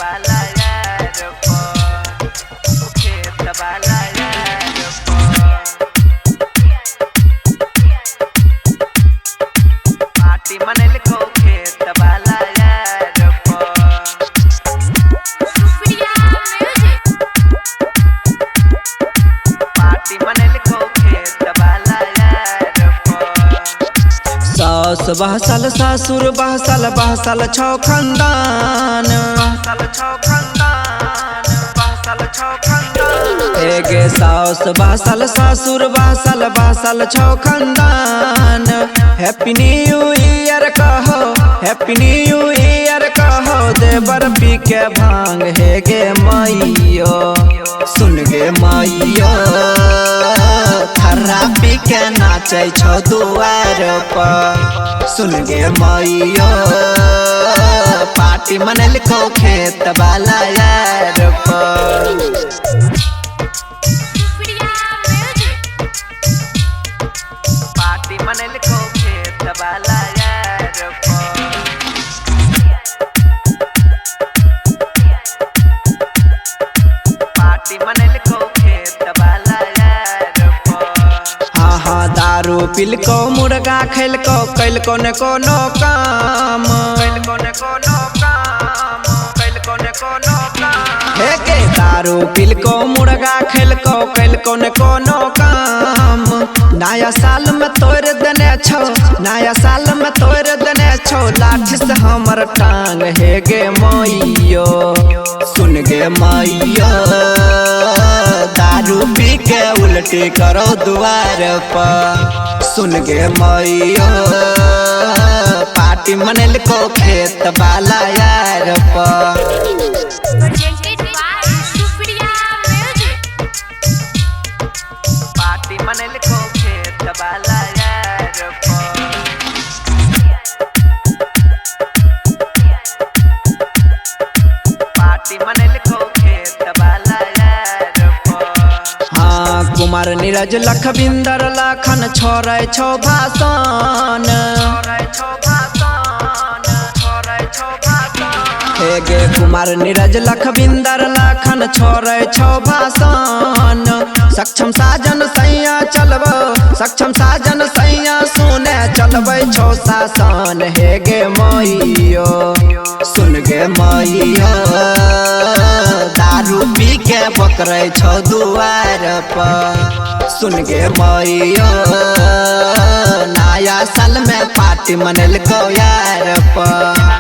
वाला यार खेत वाला यार पार्टी मनल को खेत वाला यार पार्टी मनल को खेत वाला यार सास बहसल ससुर बहसल छौ खानदान एगे सास बहसल ससुर बहसल छौ खानदान हैप्पी न्यू ईयर कहो हैप्पी न्यू ईयर कहो देवर पी के भांग हे गे मैयो सुन गे मैयो थर्रापी के नाचे छौ दुआर पर सुन गे मैयो पार्टी मनल को खेत वाला यार पर पार्टी मनल को खेत वाला यार पार्टी मनल को खेत वाला यार हाँ दारू पिल को मुर्गा खेल को कैल को न कोनो काम हे के दारू पिल को मुर्गा खेल को कैल को न कोनो काम नया साल में तोड़ देने छो नया साल में तोड़ देने छो लाठी से हमर टांग हे गे मैयो सुन गे मैयो दारू पी के उल्टी करो द्वार पर सुन गे मैयो पार्टी मनल को खेत वाला यार पर पार्टी मनल को खेत वाला यार पार्टी मनल को खेत वाला यार हाँ कुमार नीरज लखविंदर लखन छोड़े छौ भाषण हे गे कुमार नीरज लखविंदर लखन छोड़े छौ भाषण सक्षम साजन सैया चलबो सक्षम साजन सैया सुने चलबै छौ शासन हे गे मैयो सुन गे मैयो दारू पी के पकड़े छौ दुआर पर सुन गे मैयो नया साल में पार्टी मनल को यार पर।